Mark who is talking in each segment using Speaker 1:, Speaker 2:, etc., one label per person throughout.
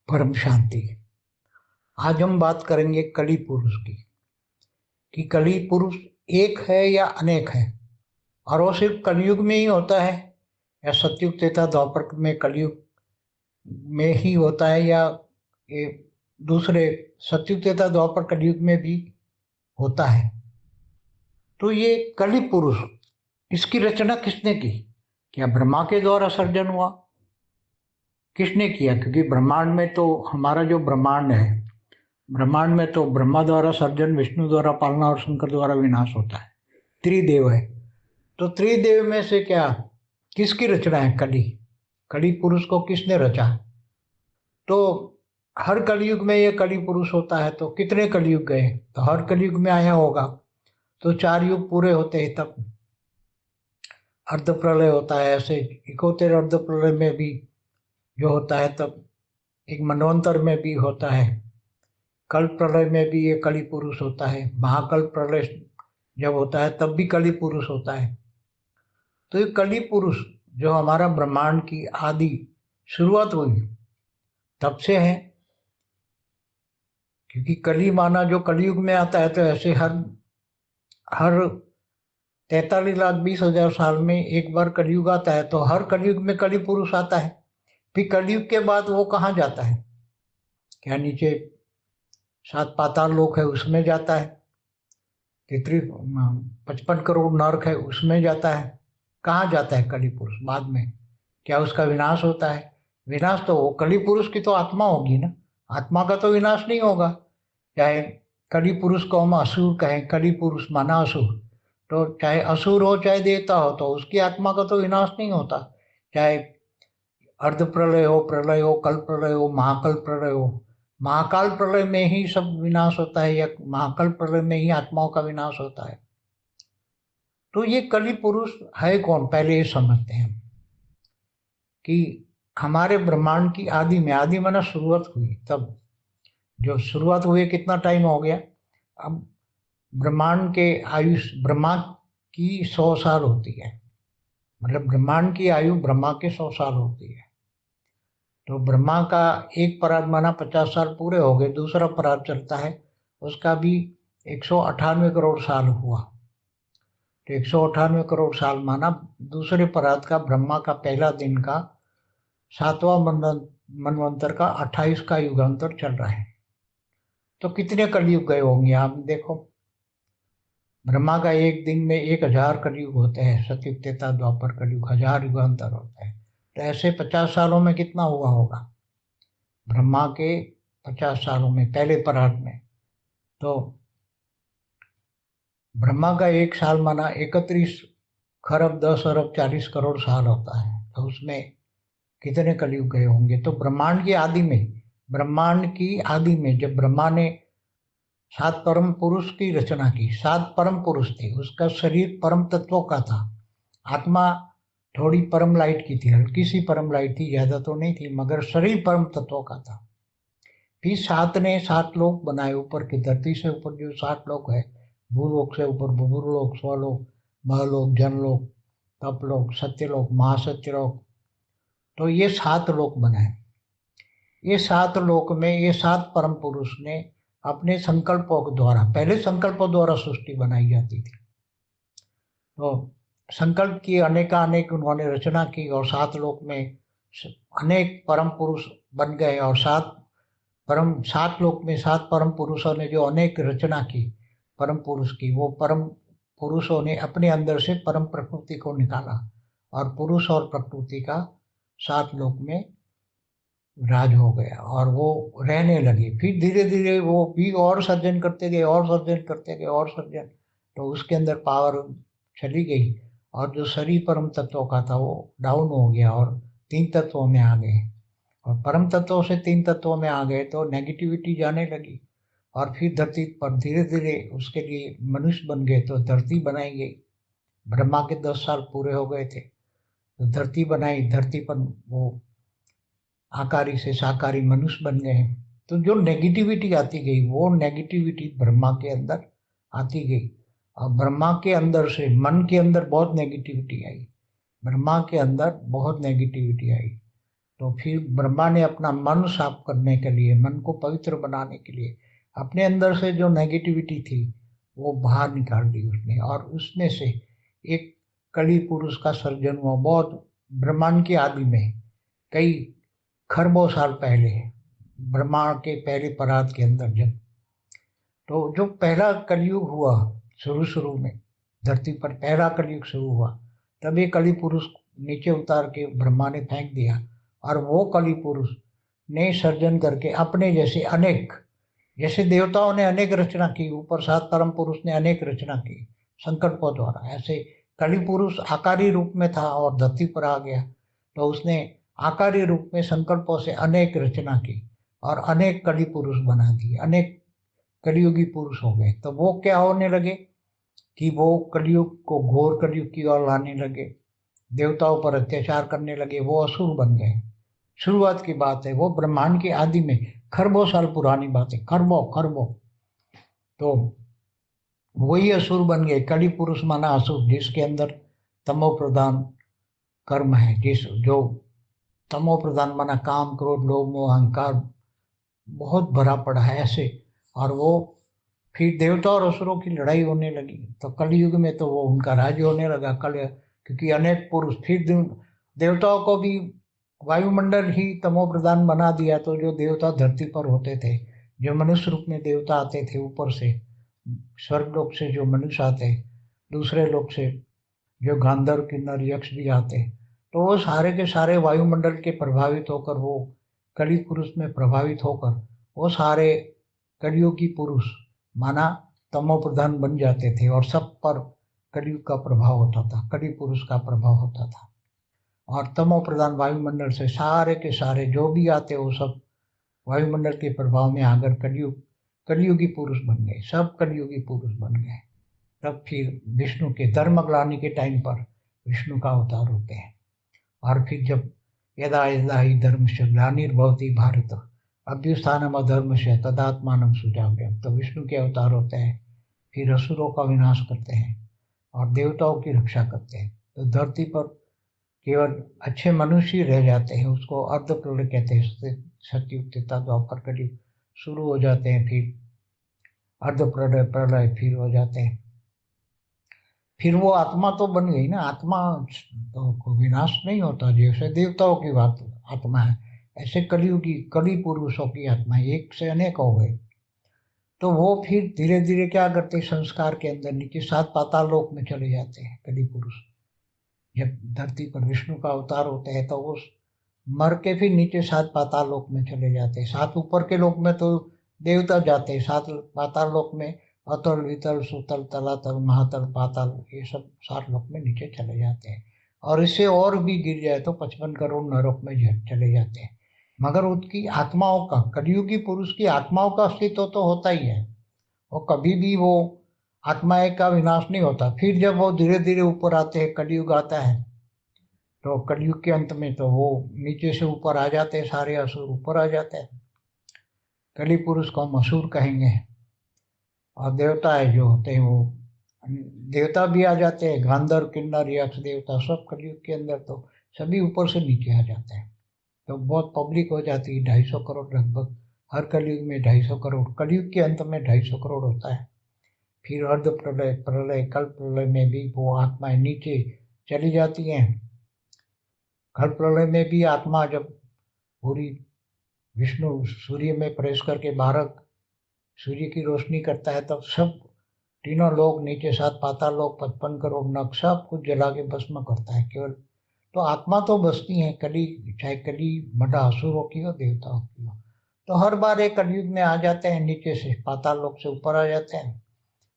Speaker 1: परम शांति। आज हम बात करेंगे कली पुरुष की, कि कली पुरुष एक है या अनेक है, और वो सिर्फ कलयुग में ही होता है या सतयुग त्रेता द्वापर में कलयुग में ही होता है, या ये दूसरे सतयुग त्रेता द्वापर कलयुग में भी होता है। तो ये कली पुरुष, इसकी रचना किसने की? क्या ब्रह्मा के द्वारा सर्जन हुआ? किसने किया? क्योंकि ब्रह्मांड में तो हमारा जो ब्रह्मांड है, ब्रह्मांड में तो ब्रह्मा द्वारा सर्जन, विष्णु द्वारा पालना और शंकर द्वारा विनाश होता है। त्रिदेव है। तो त्रिदेव में से क्या किसकी रचना है? कली। कली पुरुष को किसने रचा? तो हर कलयुग में ये कली पुरुष होता है। तो कितने कलयुग गए? तो हर कलयुग में आया होगा तो 4 युग पूरे होते हैं तब अर्ध प्रलय होता है। ऐसे इकोत्तर अर्ध प्रलय में भी जो होता है तब एक मनवंतर में भी होता है। कल्प प्रलय में भी ये कली पुरुष होता है। महाकल्प प्रलय जब होता है तब भी कली पुरुष होता है। तो ये कली पुरुष जो हमारा ब्रह्मांड की आदि शुरुआत हुई तब से है। क्योंकि कली माना जो कलयुग में आता है, तो ऐसे हर हर 43,20,000 साल में एक बार कलयुग आता है। तो हर कलयुग में कली पुरुष आता है। फिर कलयुग के बाद वो कहाँ जाता है? क्या नीचे 7 पाताल लोक है उसमें जाता है? 55 करोड़ नरक है उसमें जाता है? कहाँ जाता है कली पुरुष बाद में? क्या उसका विनाश होता है? विनाश तो वो कली पुरुष की तो आत्मा होगी ना, आत्मा का तो विनाश नहीं होगा। चाहे कली पुरुष को हम असुर कहें, कली पुरुष माना असुर, तो चाहे असुर हो चाहे देवता हो तो उसकी आत्मा का तो विनाश नहीं होता। चाहे अर्ध प्रलय हो, प्रलय हो, कल्प प्रलय हो, महाकल प्रलय हो, महाकाल प्रलय में ही सब विनाश होता है, या महाकल प्रलय में ही आत्माओं का विनाश होता है। तो ये कली पुरुष है कौन? पहले ये समझते हैं कि हमारे ब्रह्मांड की आदि में, आदि माना शुरुआत हुई तब, जो शुरुआत हुई कितना टाइम हो गया? अब ब्रह्मांड के आयुष ब्रह्मा की 100 साल होती है। मतलब ब्रह्मांड की आयु ब्रह्मा के 100 साल होती है। तो ब्रह्मा का एक पराग माना 50 साल पूरे हो गए, दूसरा पराग चलता है उसका भी 198 करोड़ साल हुआ। तो 198 करोड़ साल माना दूसरे पराग का, ब्रह्मा का पहला दिन का 7वां मनवंतर का 28 का युगांतर चल रहा है। तो कितने कलयुग गए होंगे आप देखो। ब्रह्मा का एक दिन में 1000 कलयुग होते हैं। सतयुग त्रेता द्वापर कलयुग 1000 युगांतर होता है। तो ऐसे 50 सालों में कितना हुआ होगा? ब्रह्मा के 50 सालों में, पहले पराग में। तो ब्रह्मा का एक साल माना 31 खरब 10 अरब 40 करोड़ साल होता है। तो उसमें कितने कलयुग गए होंगे? तो ब्रह्मांड की आदि में, ब्रह्मांड की आदि में जब ब्रह्मा ने 7 परम पुरुष की रचना की, 7 परम पुरुष थे, उसका शरीर परम तत्वों का था, आत्मा थोड़ी परम लाइट की थी, हल्की सी परम लाइट थी, ज्यादा तो नहीं थी, मगर शरीर परम तत्वों का था। फिर 7 ने 7 लोक बनाए ऊपर की धरती से ऊपर, जो 7 लोक है, भूलोक से ऊपर भूलोक, स्वलोक, महलोक, जनलोक, तपलोक, सत्यलोक, महासत्यलोक। तो ये 7 लोक बनाए। ये 7 लोक में ये 7 परम पुरुष ने अपने संकल्पों के द्वारा, पहले संकल्पों द्वारा सृष्टि बनाई जाती थी। तो संकल्प की अनेकानेक उन्होंने रचना की, और 7 लोक में अनेक परम पुरुष बन गए। और 7 लोक में 7 परम पुरुषों ने जो अनेक रचना की परम पुरुष की, वो परम पुरुषों ने अपने अंदर से परम प्रकृति को निकाला, और पुरुष और प्रकृति का 7 लोक में राज हो गया, और वो रहने लगे। फिर धीरे धीरे वो भी और सर्जन करते गए, और सर्जन करते गए, और सर्जन। तो उसके अंदर पावर चली गई, और जो शरीर परम तत्वों का था वो डाउन हो गया, और 3 तत्वों में आ गए। और परम तत्वों से 3 तत्वों में आ गए तो नेगेटिविटी जाने लगी। और फिर धरती पर धीरे धीरे उसके लिए मनुष्य बन गए, तो धरती बनाई गई। ब्रह्मा के 10 साल पूरे हो गए थे तो धरती बनाई। धरती पर वो आकारी से साकारी मनुष्य बन गए। तो जो नेगेटिविटी आती गई, वो नेगेटिविटी ब्रह्मा के अंदर आती गई, और ब्रह्मा के अंदर से मन के अंदर बहुत नेगेटिविटी आई। ब्रह्मा के अंदर बहुत नेगेटिविटी आई। तो फिर ब्रह्मा ने अपना मन साफ करने के लिए, मन को पवित्र बनाने के लिए, अपने अंदर से जो नेगेटिविटी थी वो बाहर निकाल दी उसने, और उसमें से एक कली पुरुष का सर्जन हुआ। बहुत ब्रह्मांड की आदि में, कई खरबों साल पहले, ब्रह्मांड के पहले परात के अंदर, जब तो जो पहला कलयुग हुआ, शुरू शुरू में धरती पर पहला कलयुग शुरू हुआ, तब ये कली पुरुष नीचे उतार के ब्रह्मा ने फेंक दिया, और वो कली पुरुष ने सर्जन करके अपने जैसे अनेक, जैसे देवताओं ने अनेक रचना की, ऊपर सात परम पुरुष ने अनेक रचना की संकल्पों द्वारा, ऐसे कली पुरुष आकारी रूप में था और धरती पर आ गया, तो उसने आकारी रूप में संकल्पों से अनेक रचना की और अनेक कली पुरुष बना दिए, अनेक कलियुगी पुरुष हो गए। तो वो क्या होने लगे कि वो कलयुग को घोर कलयुग की ओर लाने लगे, देवताओं पर अत्याचार करने लगे, वो असुर बन गए। शुरुआत की बात है, वो ब्रह्मांड की आदि में, खरबों साल पुरानी बात है, खरबों खरबों। तो वही असुर बन गए। कली पुरुष माना असुर, जिसके अंदर तमो प्रधान कर्म है, जिस जो तमो प्रधान माना काम क्रोध लोभ मोह अहंकार बहुत भरा पड़ा है ऐसे। और वो फिर देवता और असुरों की लड़ाई होने लगी, तो कलयुग में तो वो उनका राज्य होने लगा कल, क्योंकि अनेक पुरुष, फिर देवताओं को भी वायुमंडल ही तमो प्रधान बना दिया। तो जो देवता धरती पर होते थे, जो मनुष्य रूप में देवता आते थे ऊपर से, स्वर्ग लोक से जो मनुष्य आते, दूसरे लोक से जो गांधर्व किन्नर यक्ष भी आते, तो वो सारे के सारे वायुमंडल के प्रभावित होकर, वो कली पुरुष में प्रभावित होकर, वो सारे कलियुगी पुरुष माना तमो प्रधान बन जाते थे, और सब पर कलयुग का प्रभाव होता था, कली पुरुष का प्रभाव होता था। और तमो प्रधान वायुमंडल से सारे के सारे जो भी आते, वो सब वायुमंडल के प्रभाव में आकर कलियुगी पुरुष बन गए, सब कलियुगी पुरुष बन गए। तब फिर विष्णु के धर्म ग्लानि के टाइम पर विष्णु का अवतार होते हैं। और फिर जब यदा यदा ही धर्म से ग्लानिर्भवति भारत अभ्युत्थानम अधर्मस्य तदात्मानं सृजाम्यहम्, तो विष्णु के अवतार होते हैं, फिर असुरों का विनाश करते हैं और देवताओं की रक्षा करते हैं। तो धरती पर केवल अच्छे मनुष्य ही रह जाते हैं, उसको अर्ध प्रलय कहते हैं। सतयुग त्रेता द्वापर कलयुग शुरू हो जाते हैं, फिर अर्ध प्रलय प्रलय फिर हो जाते हैं। फिर वो आत्मा तो बन गई ना, आत्मा तो को विनाश नहीं होता, जैसे देवताओं की बात आत्मा है, ऐसे कलियुगी कली पुरुषों की आत्मा एक से अनेक हो गए। तो वो फिर धीरे धीरे क्या करते, संस्कार के अंदर नीचे सात पाताल लोक में चले जाते हैं कली पुरुष। जब धरती पर विष्णु का अवतार होते हैं तो वो मर के फिर नीचे सात पाताल लोक में चले जाते हैं। सात ऊपर के लोक में तो देवता जाते हैं, सात पाताल लोक में अतल वितल सुतल तलातल महातल पाताल, ये सब सात लोक में नीचे चले जाते हैं। और इससे और भी गिर जाए तो 55 करोड़ नरक में चले जाते हैं। मगर उसकी आत्माओं का, कलियुगी पुरुष की आत्माओं का अस्तित्व तो होता ही है, वो कभी भी वो आत्माएं का विनाश नहीं होता। फिर जब वो धीरे धीरे ऊपर आते हैं, कलयुग आता है, तो कलयुग के अंत में तो वो नीचे से ऊपर आ जाते हैं, सारे असुर ऊपर आ जाते हैं। कली पुरुष को हम असुर कहेंगे। और देवता है जो होते हैं वो देवता भी आ जाते हैं, गांधर्व किन्नर यक्ष देवता सब कलयुग के अंदर तो सभी ऊपर से नीचे आ जाते हैं। तो बहुत पब्लिक हो जाती है, 250 करोड़ लगभग, हर कलयुग में 250 करोड़, कलयुग के अंत में 250 करोड़ होता है। फिर अर्ध प्रलय प्रलय कल्प प्रलय में भी वो आत्माएं नीचे चली जाती हैं। कल्प प्रलय में भी आत्मा जब पूरी विष्णु सूर्य में प्रवेश करके 12 सूर्य की रोशनी करता है, तब सब तीनों लोग नीचे सात पाताल लोग 55 करोड़ नग सब कुछ जला के भस्म करता है केवल। तो आत्मा तो बसती है कली, चाहे कली बड़ा असुरों की हो देवताओं की हो, तो हर बार एक कलयुग में आ जाते हैं, नीचे से पाताल लोक से ऊपर आ जाते हैं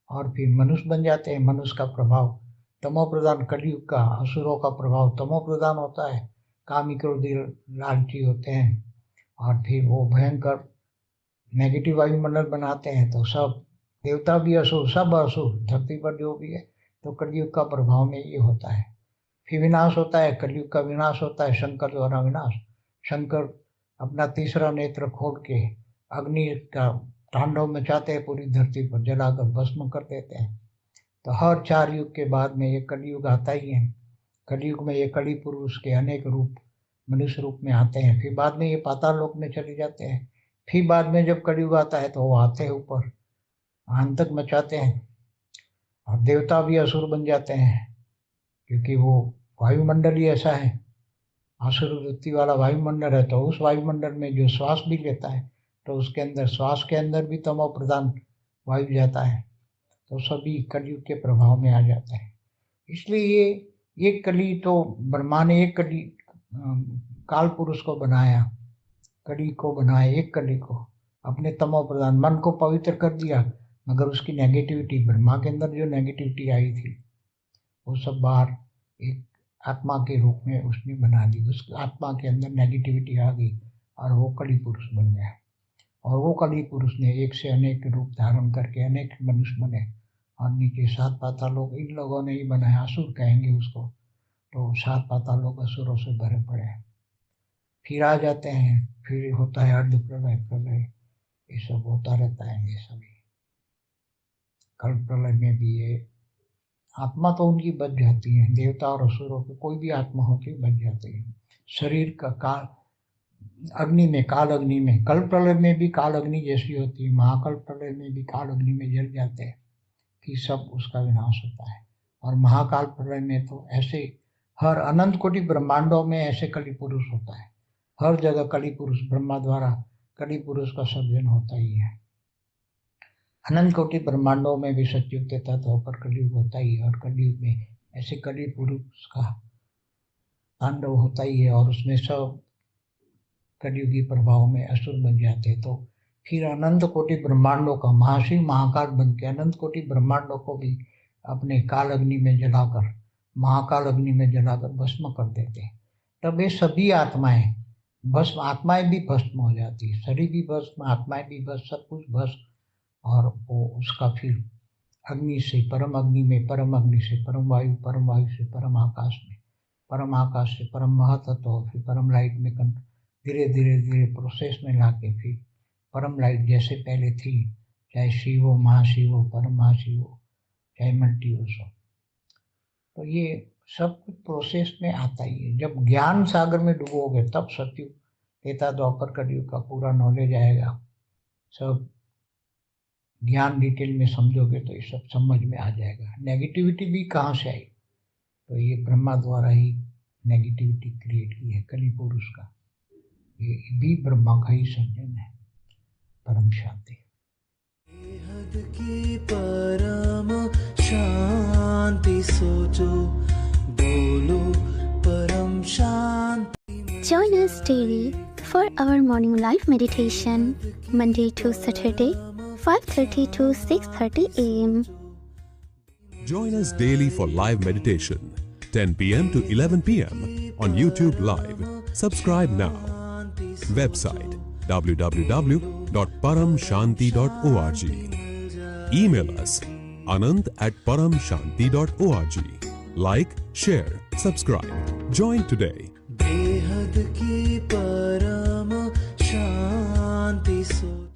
Speaker 1: और फिर मनुष्य बन जाते हैं। मनुष्य का प्रभाव तमो प्रधान, कलयुग का असुरों का प्रभाव तमो प्रधान होता है, कामी क्रोधी लालची होते हैं, और फिर वो भयंकर नेगेटिव वायुमंडल बनाते हैं। तो सब देवता भी असुर, सब असुर धरती पर जो भी है, तो कलयुग का प्रभाव में ये होता है। फिर विनाश होता है, कलयुग का विनाश होता है, शंकर द्वारा विनाश। शंकर अपना तीसरा नेत्र खोल के अग्नि का तांडव मचाते हैं, पूरी धरती पर जलाकर भस्म कर देते हैं। तो हर 4 युग के बाद में ये कलयुग आता ही है। कलयुग में ये कली पुरुष के अनेक रूप मनुष्य रूप में आते हैं, फिर बाद में ये पाताल लोक में चले जाते हैं, फिर बाद में जब कलयुग आता है तो वो आते हैं ऊपर, आतंक मचाते हैं, और देवता भी असुर बन जाते हैं, क्योंकि वो वायुमंडल ही ऐसा है, असुर वृत्ति वाला वायुमंडल है। तो उस वायुमंडल में जो श्वास भी लेता है तो उसके अंदर, श्वास के अंदर भी तमो प्रधान वायु जाता है, तो सभी कलयुग के प्रभाव में आ जाता है। इसलिए ये कली तो ब्रह्मा ने एक कली काल पुरुष को बनाया, कली को बनाया, एक कली को अपने तमो प्रधान मन को पवित्र कर दिया, मगर उसकी नेगेटिविटी, ब्रह्मा के अंदर जो नेगेटिविटी आई थी वो सब बाहर एक आत्मा के रूप में उसने बना दी, उस आत्मा के अंदर नेगेटिविटी आ गई और वो कली पुरुष बन गया। और वो कली पुरुष ने एक से अनेक रूप धारण करके अनेक मनुष्य बने, और नीचे 7 पाताल लोग इन लोगों ने ही बनाया, असुर कहेंगे उसको। तो 7 पाताल लोग असुरों से भरे पड़े हैं, फिर आ जाते हैं, फिर होता है अर्ध प्रलय, प्रलय, ये सब होता रहता है। ये सभी कल प्रलय में भी ये आत्मा तो उनकी बच जाती है, देवता और असुरों की कोई भी आत्मा होती है बच जाती है। शरीर का काल अग्नि में, काल अग्नि में, कल प्रलय में भी काल अग्नि जैसी होती है, महाकल प्रलय में भी काल अग्नि में जल जाते हैं, फिर सब उसका विनाश होता है। और महाकाल प्रलय में तो ऐसे हर अनंत कोटि ब्रह्मांडों में ऐसे कली पुरुष होता है, हर जगह कली पुरुष, ब्रह्मा द्वारा कली पुरुष का सर्जन होता ही है। अनंत कोटि ब्रह्मांडों में भी सत्युग के तत्व होकर कलयुग होता ही है, और कलयुग में ऐसे कली पुरुष का तांडव होता ही है, और उसमें सब कलयुगी प्रभाव में असुर बन जाते। तो फिर अनंत कोटि ब्रह्मांडों का महाशिव महाकाल बन के अनंत कोटि ब्रह्मांडों को भी अपने काल अग्नि में जलाकर, महाकाल अग्नि में जलाकर भस्म कर देते। तब ये सभी आत्माएं भस्म, आत्माएं भी भस्म हो जाती है, शरीर भी भस्म, आत्माएं भी भस्म, सब कुछ भस्म। और वो उसका फिर अग्नि से परम अग्नि में, परम अग्नि से परम वायु, परम वायु से परम आकाश में, परम आकाश से परम महातत्व, फिर परम लाइट में धीरे धीरे धीरे प्रोसेस में लाके फिर परम लाइट जैसे पहले थी, चाहे शिव हो, महाशिव हो, परम महाशिव हो, चाहे मल्टीवर्स हो। तो ये सब कुछ प्रोसेस में आता ही है। जब ज्ञान सागर में डूबोगे तब सत्युग, त्रेता, द्वापर, कलयुग का पूरा नॉलेज आएगा। सब ज्ञान डिटेल में समझोगे तो ये सब समझ में आ जाएगा। नेगेटिविटी भी कहाँ से आई, तो ये ब्रह्मा द्वारा ही नेगेटिविटी क्रिएट की है कली पुरुष का, ये भी ब्रह्मा का ही सर्जन है। परम शांति।
Speaker 2: बेहद की परम शांति सोचो, बोलो परम शांति।
Speaker 3: Join us daily for our morning live meditation, Monday to Saturday, 5:30 to 6:30 a.m.
Speaker 4: Join us daily for live meditation, 10 p.m. to 11 p.m. on YouTube Live. Subscribe now. Website www.paramshanti.org. Email us anant@paramshanti.org. Like, share, subscribe. Join today.
Speaker 2: बेहद की परम शांति सोचो।